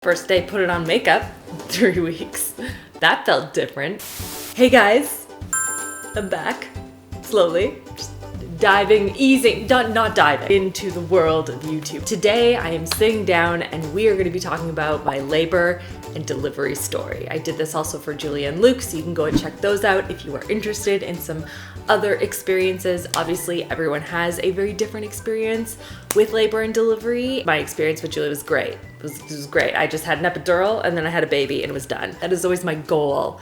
First day, put it on makeup, 3 weeks. That felt different. Hey guys, I'm back, slowly. Just easing, not diving into the world of YouTube. Today, I am sitting down and we are gonna be talking about my labor and delivery story. I did this also for Julia and Luke, so you can go and check those out if you are interested in some other experiences. Obviously, everyone has a very different experience with labor and delivery. My experience with Julia was great. It was great. I just had an epidural and then I had a baby and it was done. That is always my goal.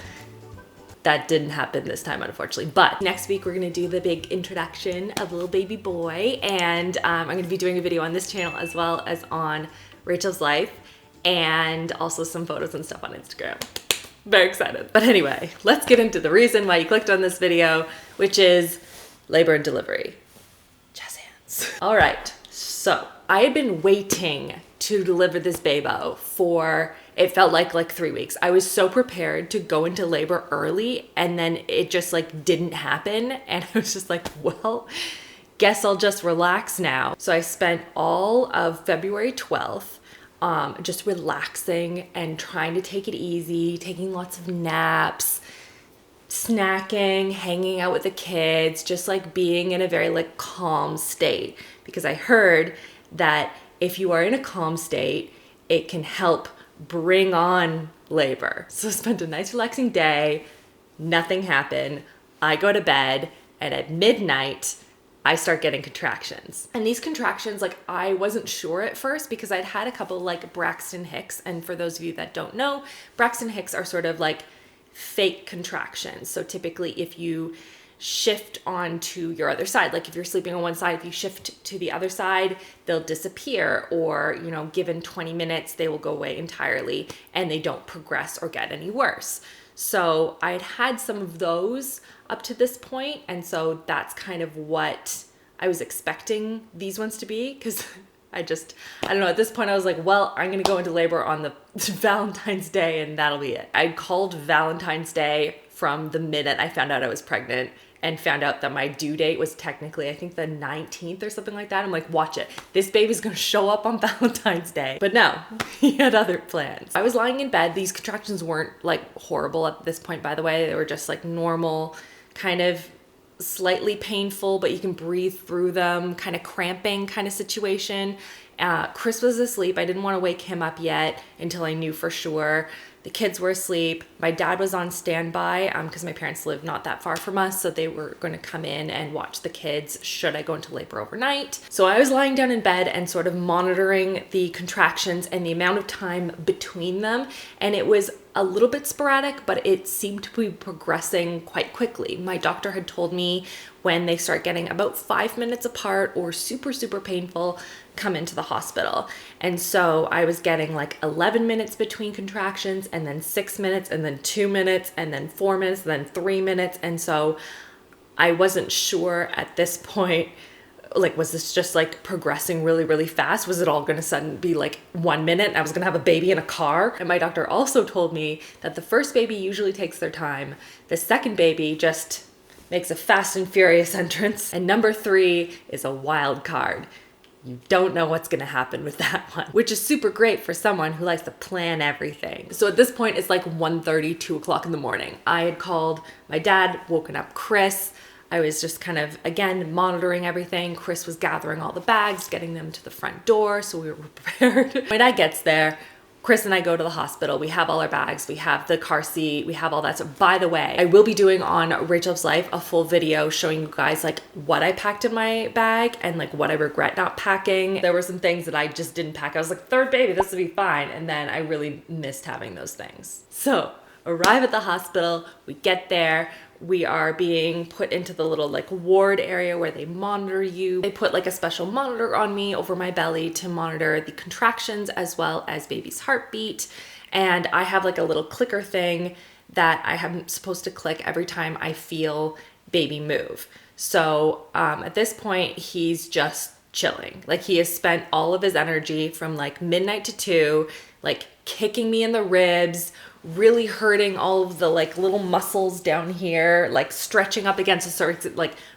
That didn't happen this time, unfortunately. But next week, we're gonna do the big introduction of little baby boy. And I'm gonna be doing a video on this channel as well as on Rachel's Life, and also some photos and stuff on Instagram. Very excited. But anyway, let's get into the reason why you clicked on this video, which is labor and delivery. Jazz hands. All right, so I had been waiting to deliver this babo for, it felt like 3 weeks. I was so prepared to go into labor early and then it just didn't happen. And I was just like, well, guess I'll just relax now. So I spent all of February 12th just relaxing and trying to take it easy, taking lots of naps, snacking, hanging out with the kids, just being in a very calm state, because I heard that if you are in a calm state, it can help bring on labor. So I spent a nice relaxing day, nothing happened. I go to bed and at midnight, I start getting contractions. And these contractions, I wasn't sure at first because I'd had a couple Braxton Hicks. And for those of you that don't know, Braxton Hicks are sort of fake contractions. So typically if you shift onto your other side, if you're sleeping on one side, if you shift to the other side, they'll disappear, or, given 20 minutes, they will go away entirely and they don't progress or get any worse. So I'd had some of those up to this point, and so that's kind of what I was expecting these ones to be, because I don't know, at this point I was like, well, I'm gonna go into labor on the Valentine's Day and that'll be it. I called Valentine's Day from the minute I found out I was pregnant and found out that my due date was technically, I think, the 19th or something like that. I'm like, watch it. This baby's gonna show up on Valentine's Day. But no, he had other plans. I was lying in bed. These contractions weren't horrible at this point, by the way. They were just normal, kind of slightly painful, but you can breathe through them, kind of cramping kind of situation. Chris was asleep. I didn't want to wake him up yet until I knew for sure. The kids were asleep. My dad was on standby because my parents live not that far from us, so they were going to come in and watch the kids should I go into labor overnight. So I was lying down in bed and sort of monitoring the contractions and the amount of time between them, and it was a little bit sporadic, but it seemed to be progressing quite quickly. My doctor had told me when they start getting about 5 minutes apart or super, super painful, come into the hospital. And so I was getting 11 minutes between contractions, and then 6 minutes, and then 2 minutes, and then 4 minutes, and then 3 minutes. And so I wasn't sure at this point, was this just progressing really, really fast? Was it all gonna suddenly be 1 minute and I was gonna have a baby in a car? And my doctor also told me that the first baby usually takes their time. The second baby just makes a fast and furious entrance. And number 3 is a wild card. You don't know what's gonna happen with that one, which is super great for someone who likes to plan everything. So at this point, it's 1:30, 2 o'clock in the morning. I had called my dad, woken up Chris. I was just kind of, again, monitoring everything. Chris was gathering all the bags, getting them to the front door, so we were prepared. When I gets there, Chris and I go to the hospital. We have all our bags. We have the car seat. We have all that. So by the way, I will be doing on RachhLoves Life a full video showing you guys what I packed in my bag and what I regret not packing. There were some things that I just didn't pack. I was like, third baby, this will be fine. And then I really missed having those things. So arrive at the hospital. We get there. We are being put into the little ward area where they monitor you. They put a special monitor on me over my belly to monitor the contractions as well as baby's heartbeat. And I have a little clicker thing that I am supposed to click every time I feel baby move. So at this point, he's just chilling. He has spent all of his energy from midnight to 2, kicking me in the ribs, really hurting all of the little muscles down here, stretching up against the cervix,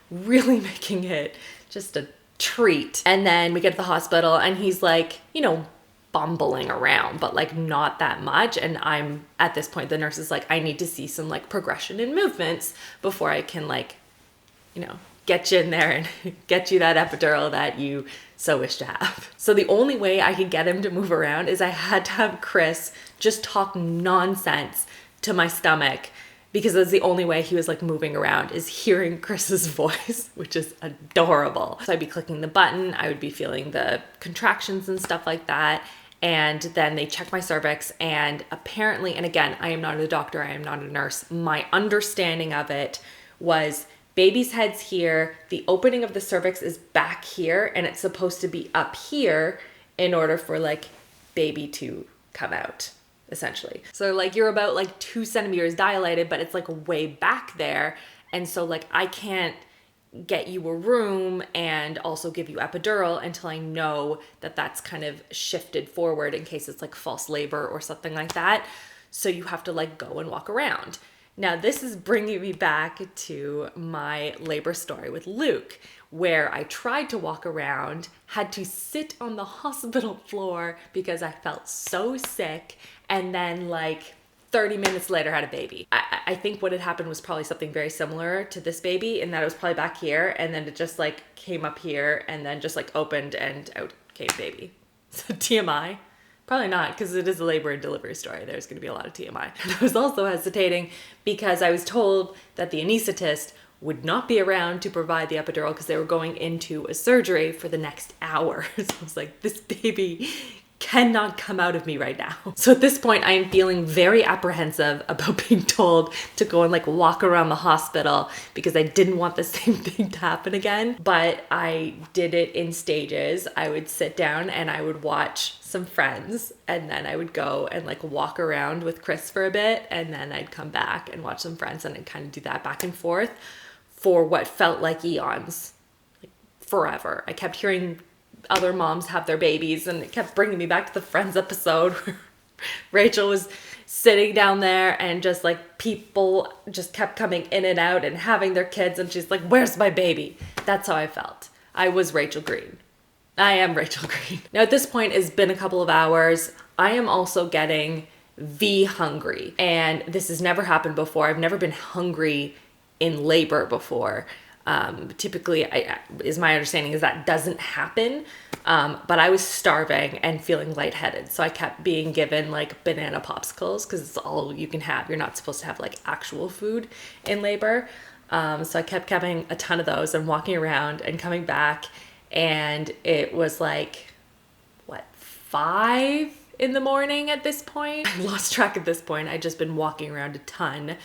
really making it just a treat. And then we get to the hospital and he's bumbling around, but like not that much. And I'm at this point, the nurse is like, I need to see some like progression in movements before I can like, you know, get you in there and get you that epidural that you so wish to have. So the only way I could get him to move around is I had to have Chris just talk nonsense to my stomach, because that's the only way he was like moving around, is hearing Chris's voice, which is adorable. So I'd be clicking the button, I would be feeling the contractions and stuff like that. And then they check my cervix, and apparently, and again, I am not a doctor, I am not a nurse, my understanding of it was baby's head's here, the opening of the cervix is back here, and it's supposed to be up here in order for like baby to come out, essentially. So like you're about like 2 centimeters dilated, but it's like way back there. And so like I can't get you a room and also give you epidural until I know that that's kind of shifted forward in case it's like false labor or something like that. So you have to like go and walk around. Now this is bringing me back to my labor story with Luke, where I tried to walk around, had to sit on the hospital floor because I felt so sick, and then like 30 minutes later had a baby. I think what had happened was probably something very similar to this baby, in that it was probably back here and then it just like came up here and then just like opened and out came baby. So TMI? Probably not, because it is a labor and delivery story. There's going to be a lot of TMI. And I was also hesitating because I was told that the anesthetist would not be around to provide the epidural because they were going into a surgery for the next hour. So I was like, this baby cannot come out of me right now. So at this point, I am feeling very apprehensive about being told to go and like walk around the hospital because I didn't want the same thing to happen again. But I did it in stages. I would sit down and I would watch some Friends, and then I would go and like walk around with Chris for a bit, and then I'd come back and watch some Friends, and I'd kind of do that back and forth for what felt like eons, like forever. I kept hearing other moms have their babies, and it kept bringing me back to the Friends episode where Rachel was sitting down there and just like people just kept coming in and out and having their kids, and she's like, where's my baby? That's how I felt. I was Rachel Green. I am Rachel Green. Now at this point, it's been a couple of hours. I am also getting hungry, and this has never happened before. I've never been hungry in labor before. Typically, is my understanding is that doesn't happen, but I was starving and feeling lightheaded, so I kept being given like banana popsicles because it's all you can have. You're not supposed to have like actual food in labor, so I kept having a ton of those and walking around and coming back, and it was like, what, 5 in the morning at this point? I lost track at this point. I'd just been walking around a ton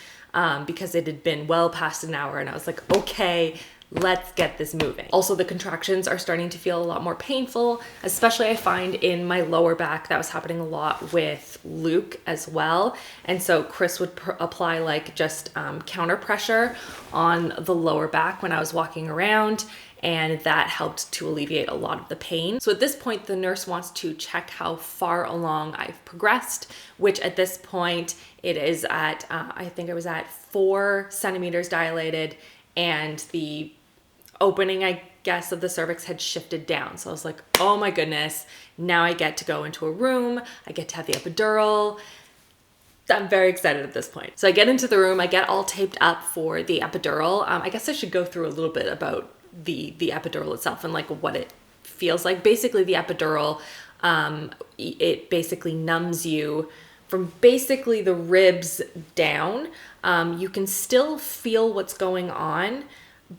because it had been well past an hour, and I was like, okay, let's get this moving. Also, the contractions are starting to feel a lot more painful, especially I find in my lower back. That was happening a lot with Luke as well. And so Chris would apply like just counter pressure on the lower back when I was walking around, and that helped to alleviate a lot of the pain. So at this point, the nurse wants to check how far along I've progressed, which at this point it is at, I think I was at 4 centimeters dilated, and the opening, I guess, of the cervix had shifted down. So I was like, oh my goodness, now I get to go into a room, I get to have the epidural. I'm very excited at this point. So I get into the room, I get all taped up for the epidural. I guess I should go through a little bit about the epidural itself and like what it feels like. Basically, the epidural, it basically numbs you from basically the ribs down. You can still feel what's going on,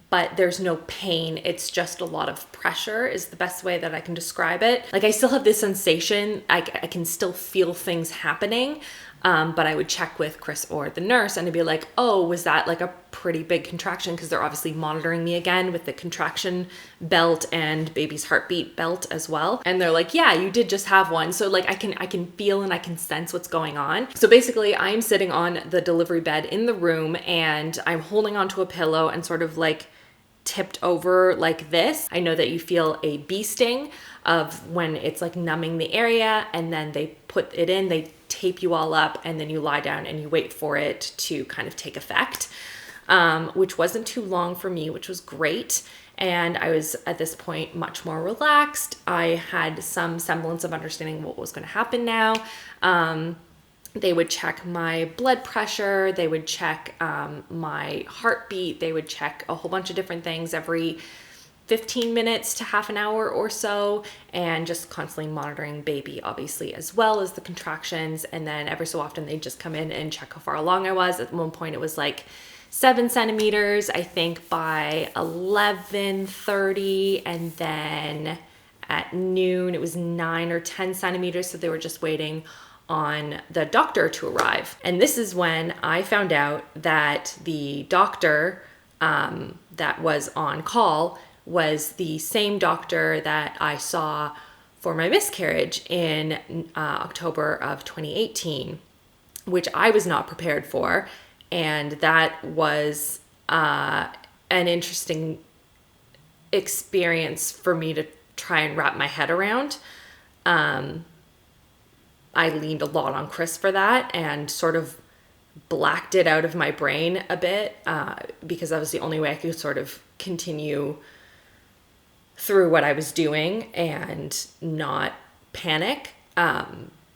but there's no pain. It's just a lot of pressure is the best way that I can describe it. Like I still have this sensation. I can still feel things happening. But I would check with Chris or the nurse and I'd be like, oh, was that like a pretty big contraction? Because they're obviously monitoring me again with the contraction belt and baby's heartbeat belt as well. And they're like, yeah, you did just have one. So like I can feel and I can sense what's going on. So basically I'm sitting on the delivery bed in the room and I'm holding onto a pillow and sort of like tipped over like this. I know that you feel a bee sting of when it's like numbing the area, and then they put it in, they tape you all up, and then you lie down and you wait for it to kind of take effect. which wasn't too long for me, which was great. And I was at this point much more relaxed. I had some semblance of understanding what was going to happen now. They would check my blood pressure. They would check my heartbeat. They would check a whole bunch of different things every 15 minutes to half an hour or so, and just constantly monitoring baby, obviously, as well as the contractions. And then every so often they'd just come in and check how far along I was. At one point it was like 7 centimeters, I think, by 11:30, and then at noon it was 9 or 10 centimeters. So they were just waiting on the doctor to arrive. And this is when I found out that the doctor that was on call was the same doctor that I saw for my miscarriage in October of 2018, which I was not prepared for. And that was an interesting experience for me to try and wrap my head around. I leaned a lot on Chris for that and sort of blacked it out of my brain a bit because that was the only way I could sort of continue through what I was doing and not panic.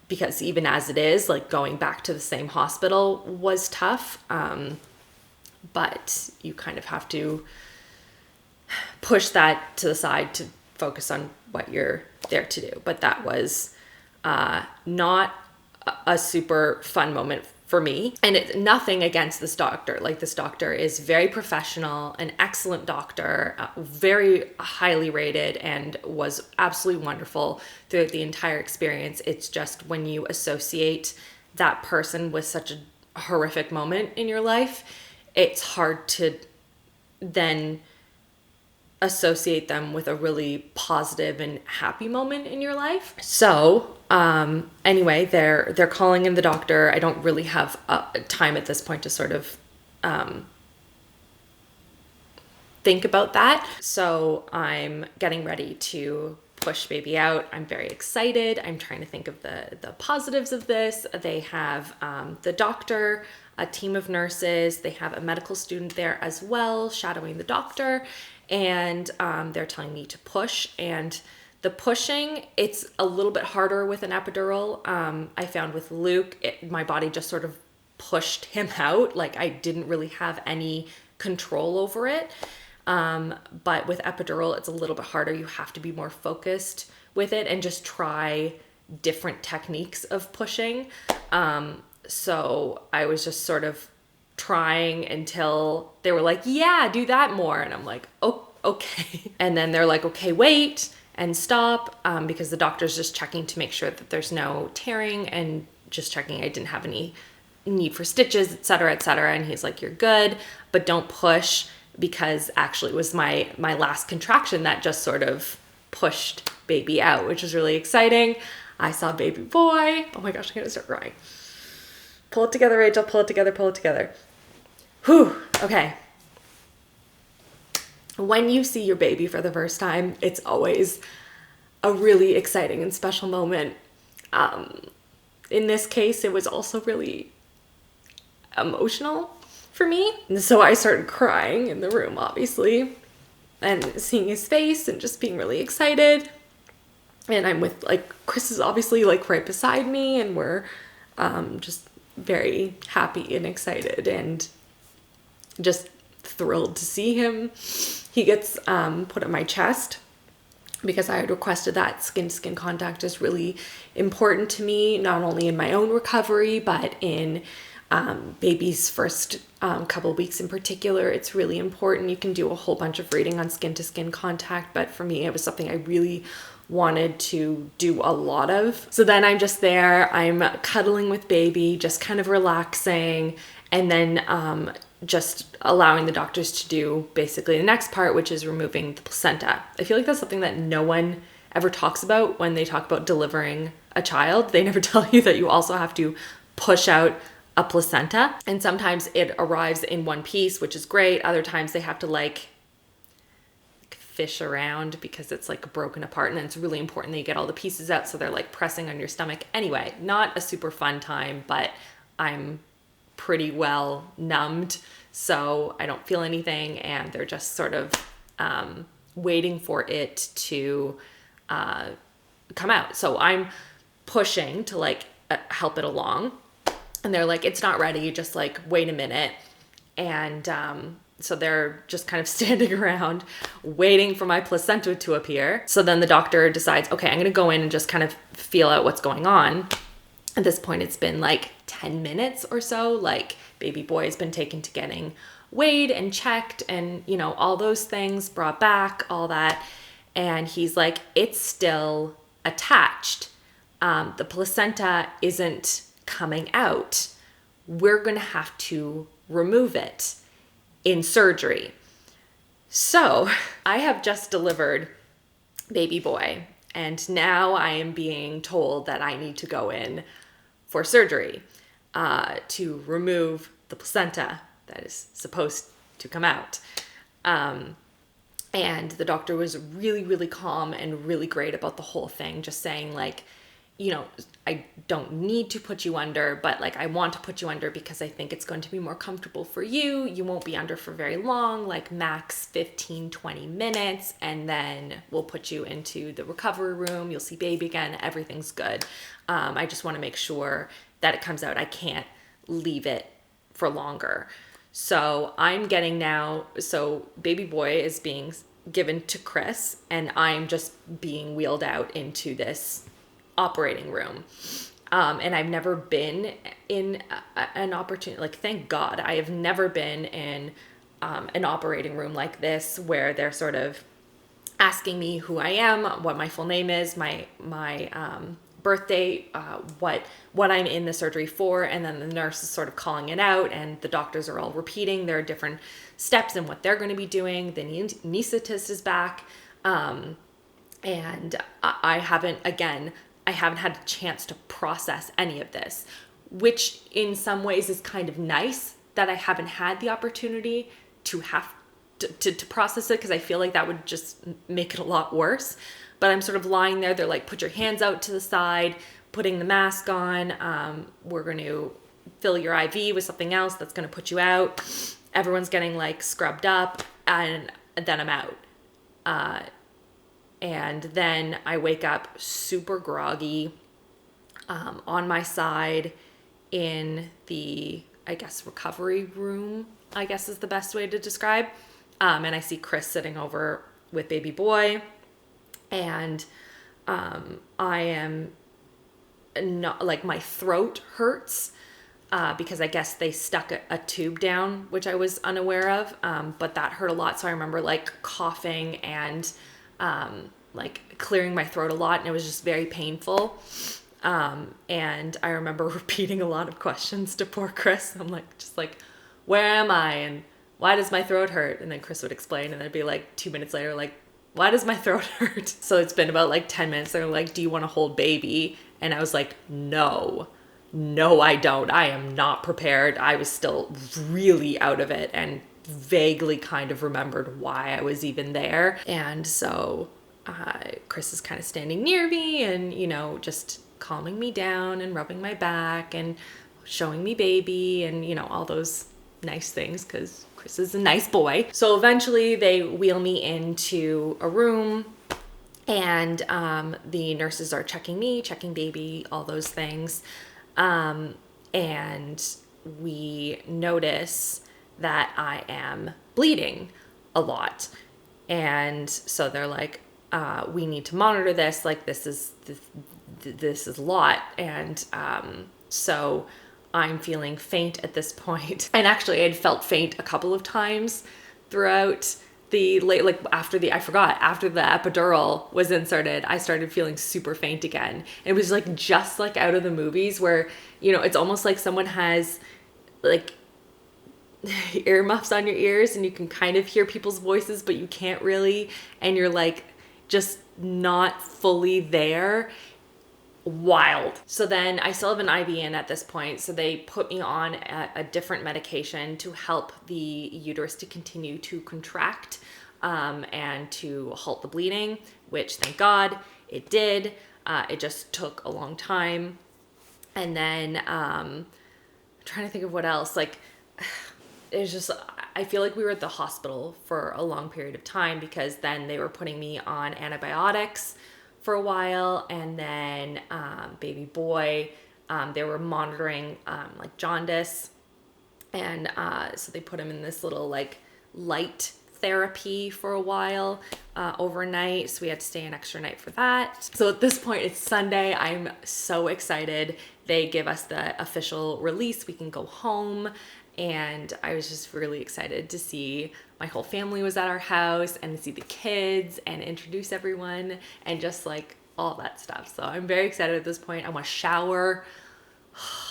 Because even as it is, like, going back to the same hospital was tough. But you kind of have to push that to the side to focus on what you're there to do. But that was not a super fun moment for me. And it's nothing against this doctor. Like, this doctor is very professional, an excellent doctor, very highly rated, and was absolutely wonderful throughout the entire experience. It's just when you associate that person with such a horrific moment in your life, it's hard to then associate them with a really positive and happy moment in your life. So anyway, they're calling in the doctor. I don't really have time at this point to sort of think about that. So I'm getting ready to push baby out. I'm very excited. I'm trying to think of the positives of this. They have the doctor, a team of nurses. They have a medical student there as well, shadowing the doctor. And they're telling me to push. And the pushing, it's a little bit harder with an epidural. I found with Luke, my body just sort of pushed him out. Like, I didn't really have any control over it. But with epidural, it's a little bit harder. You have to be more focused with it and just try different techniques of pushing. So I was just sort of trying until they were like, yeah, do that more. And I'm like, oh, okay. And then they're like, okay, wait and stop, because the doctor's just checking to make sure that there's no tearing and just checking I didn't have any need for stitches, et cetera, et cetera. And he's like, you're good, but don't push, because actually it was my last contraction that just sort of pushed baby out, which was really exciting. I saw baby boy. Oh my gosh, I'm gonna start crying. Pull it together, Rachel, pull it together, pull it together. Whew, okay. When you see your baby for the first time, it's always a really exciting and special moment. In this case, it was also really emotional for me. And so I started crying in the room, obviously, and seeing his face and just being really excited. And I'm with, like, Chris is obviously, like, right beside me, and we're just very happy and excited and just thrilled to see him. He gets put on my chest because I had requested that. Skin-to-skin contact is really important to me, not only in my own recovery, but in baby's first couple of weeks in particular. It's really important. You can do a whole bunch of reading on skin-to-skin contact, but for me, it was something I really wanted to do a lot of. So then I'm just there, I'm cuddling with baby, just kind of relaxing, and then just allowing the doctors to do basically the next part, which is removing the placenta. I feel like that's something that no one ever talks about when they talk about delivering a child. They never tell you that you also have to push out a placenta. And sometimes it arrives in one piece, which is great. Other times they have to like fish around because it's like broken apart, and it's really important that you get all the pieces out. So they're like pressing on your stomach. Anyway, not a super fun time, but I'm pretty well numbed So I don't feel anything, and they're just sort of waiting for it to come out. So I'm pushing to like help it along, and they're like, it's not ready, just like wait a minute. And so they're just kind of standing around waiting for my placenta to appear. So then the doctor decides, okay, I'm gonna go in and just kind of feel out what's going on. At this point, it's been like 10 minutes or so. Like baby boy has been taken to getting weighed and checked and, you know, all those things brought back, all that. And he's like, it's still attached. The placenta isn't coming out. We're going to have to remove it in surgery. So I have just delivered baby boy, and now I am being told that I need to go in for surgery to remove the placenta that is supposed to come out. And the doctor was really, really calm and really great about the whole thing, just saying like, you know, I don't need to put you under, but like I want to put you under because I think it's going to be more comfortable for you. You won't be under for very long, like max 15, 20 minutes. And then we'll put you into the recovery room. You'll see baby again. Everything's good. I just want to make sure that it comes out. I can't leave it for longer. So I'm getting now, so baby boy is being given to Chris, and I'm just being wheeled out into this operating room. And I've never been in an opportunity, like thank God, I have never been in an operating room like this where they're sort of asking me who I am, what my full name is, my birthday, what I'm in the surgery for, and then the nurse is sort of calling it out, and the doctors are all repeating their different steps and what they're going to be doing. The anesthetist is back, and I haven't had a chance to process any of this, which in some ways is kind of nice that I haven't had the opportunity to have to process it, because I feel like that would just make it a lot worse. But I'm sort of lying there. They're like, put your hands out to the side, putting the mask on. We're going to fill your IV with something else that's going to put you out. Everyone's getting like scrubbed up, and then I'm out. And then I wake up super groggy on my side in the, I guess, recovery room, I guess is the best way to describe. And I see Chris sitting over with baby boy. And I am not, like, my throat hurts because I guess they stuck a tube down, which I was unaware of. But that hurt a lot. So I remember like coughing and like clearing my throat a lot, and it was just very painful. And I remember repeating a lot of questions to poor Chris. I'm like, just like, where am I? And why does my throat hurt? And then Chris would explain, and I'd be like 2 minutes later, like, why does my throat hurt? So it's been about like 10 minutes. They're like, do you want to hold baby? And I was like, no, I don't. I am not prepared. I was still really out of it and vaguely kind of remembered why I was even there. And so Chris is kind of standing near me and, you know, just calming me down and rubbing my back and showing me baby and, you know, all those nice things, because Chris is a nice boy. So eventually they wheel me into a room, and the nurses are checking me, checking baby, all those things. And we notice that I am bleeding a lot. And so they're like, we need to monitor this. Like, this is a lot. And so I'm feeling faint at this point. And actually I had felt faint a couple of times throughout the after the epidural was inserted, I started feeling super faint again. It was like just like out of the movies where, you know, it's almost like someone has like earmuffs on your ears and you can kind of hear people's voices, but you can't really, and you're like just not fully there. Wild. So then I still have an IV in at this point. So they put me on a different medication to help the uterus to continue to contract and to halt the bleeding, which thank God it did. It just took a long time. And then I'm trying to think of what else. Like it was just, I feel like we were at the hospital for a long period of time, because then they were putting me on antibiotics for a while, and then baby boy, they were monitoring like jaundice, and so they put him in this little like light therapy for a while overnight, so we had to stay an extra night for that. So at this point, it's Sunday. I'm so excited. They give us the official release. We can go home, and I was just really excited to see my whole family was at our house, and to see the kids and introduce everyone and just like all that stuff. So I'm very excited at this point. I want to shower.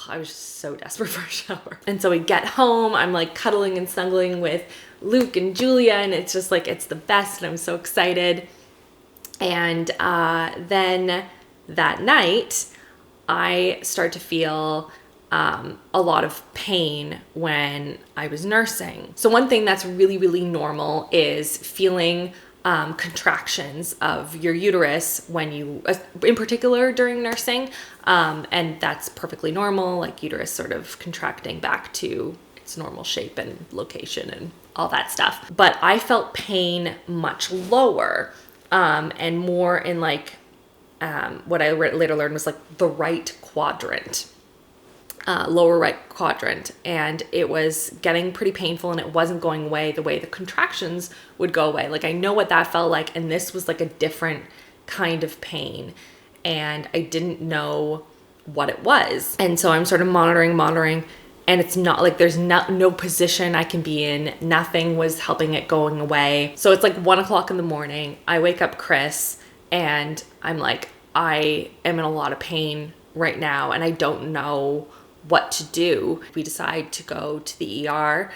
I was just so desperate for a shower. And so we get home, I'm like cuddling and snuggling with Luke and Julia, and it's just like, it's the best, and I'm so excited. And then that night, I start to feel a lot of pain when I was nursing. So one thing that's really, really normal is feeling contractions of your uterus when you, in particular during nursing, and that's perfectly normal, like uterus sort of contracting back to its normal shape and location and all that stuff. But I felt pain much lower, and more in like, what I later learned was like the right quadrant. Lower right quadrant, and it was getting pretty painful, and it wasn't going away the way the contractions would go away. Like I know what that felt like, and this was like a different kind of pain, and I didn't know what it was. And so I'm sort of monitoring, and it's not like there's no position I can be in. Nothing was helping it going away. So it's like 1:00 in the morning. I wake up Chris, and I'm like, I am in a lot of pain right now, and I don't know what to do. We decide to go to the ER,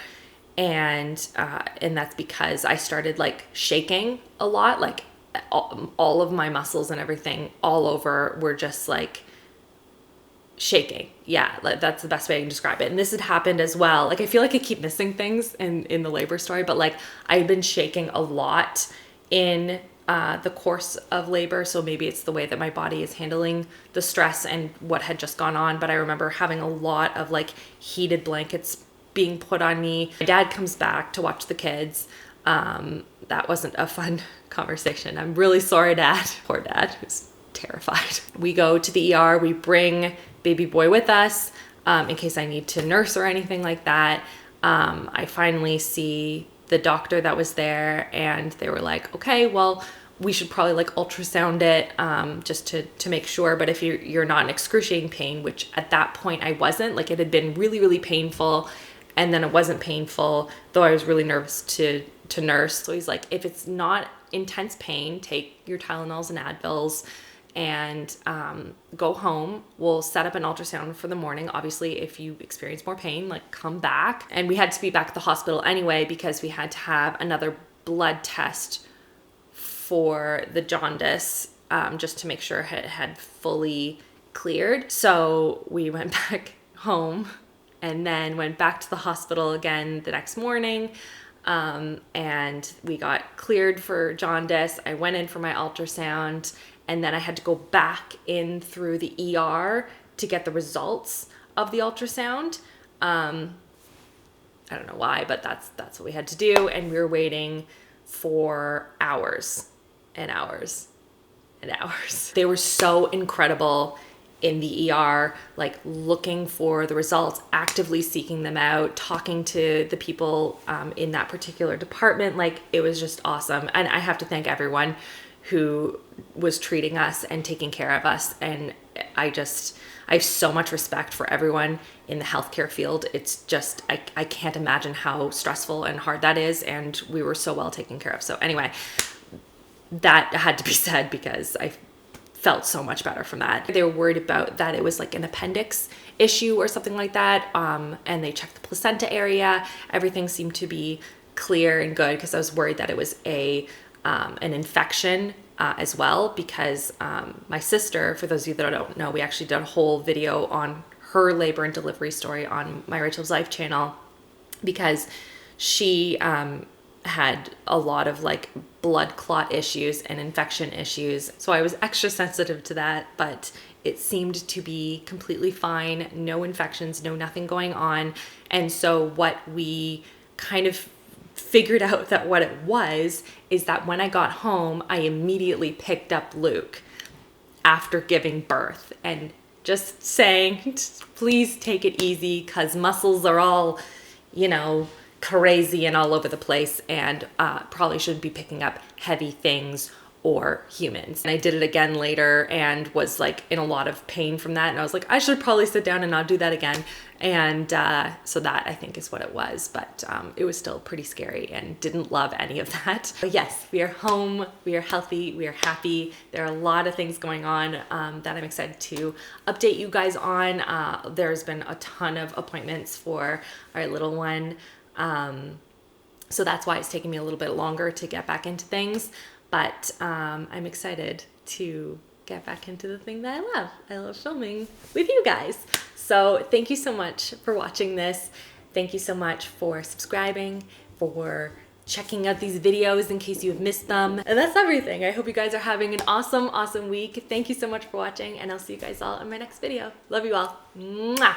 and that's because I started like shaking a lot, like all of my muscles and everything all over were just like shaking. Yeah, like that's the best way I can describe it. And this had happened as well. Like I feel like I keep missing things in the labor story, but like I've been shaking a lot in the course of labor. So maybe it's the way that my body is handling the stress and what had just gone on. But I remember having a lot of like heated blankets being put on me. My dad comes back to watch the kids. That wasn't a fun conversation. I'm really sorry, Dad. Poor Dad, who's terrified. We go to the ER. We bring baby boy with us in case I need to nurse or anything like that. I finally see the doctor that was there, and they were like, okay, well, we should probably like ultrasound it just to make sure. But if you're not in excruciating pain, which at that point I wasn't, like it had been really, really painful, and then it wasn't painful, though I was really nervous to nurse. So he's like, if it's not intense pain, take your Tylenols and Advils and go home. We'll set up an ultrasound for the morning. Obviously, if you experience more pain, like come back. And we had to be back at the hospital anyway, because we had to have another blood test for the jaundice, just to make sure it had fully cleared. So we went back home and then went back to the hospital again the next morning. And we got cleared for jaundice. I went in for my ultrasound, and then I had to go back in through the ER to get the results of the ultrasound. I don't know why, but that's what we had to do. And we were waiting for hours and hours and hours. They were so incredible in the ER, like looking for the results, actively seeking them out, talking to the people in that particular department. Like it was just awesome. And I have to thank everyone who was treating us and taking care of us. And I have so much respect for everyone in the healthcare field. It's just, I can't imagine how stressful and hard that is. And we were so well taken care of. So anyway, that had to be said because I felt so much better from that. They were worried about that it was like an appendix issue or something like that. And they checked the placenta area. Everything seemed to be clear and good, because I was worried that it was an infection as well, because my sister, for those of you that don't know, we actually did a whole video on her labor and delivery story on my RachhLoves Life channel, because she had a lot of like blood clot issues and infection issues. So I was extra sensitive to that, but it seemed to be completely fine. No infections, no nothing going on. And so what we kind of figured out that what it was is that when I got home, I immediately picked up Luke after giving birth and just saying, please take it easy because muscles are all, you know, crazy and all over the place, and probably shouldn't be picking up heavy things or humans. And I did it again later and was like in a lot of pain from that. And I was like, I should probably sit down and not do that again. And so that I think is what it was, but it was still pretty scary and didn't love any of that. But yes, we are home, we are healthy, we are happy. There are a lot of things going on that I'm excited to update you guys on. There's been a ton of appointments for our little one. So that's why it's taking me a little bit longer to get back into things. But I'm excited to get back into the thing that I love. I love filming with you guys. So thank you so much for watching this. Thank you so much for subscribing, for checking out these videos in case you have missed them. And that's everything. I hope you guys are having an awesome, awesome week. Thank you so much for watching, and I'll see you guys all in my next video. Love you all. Mwah!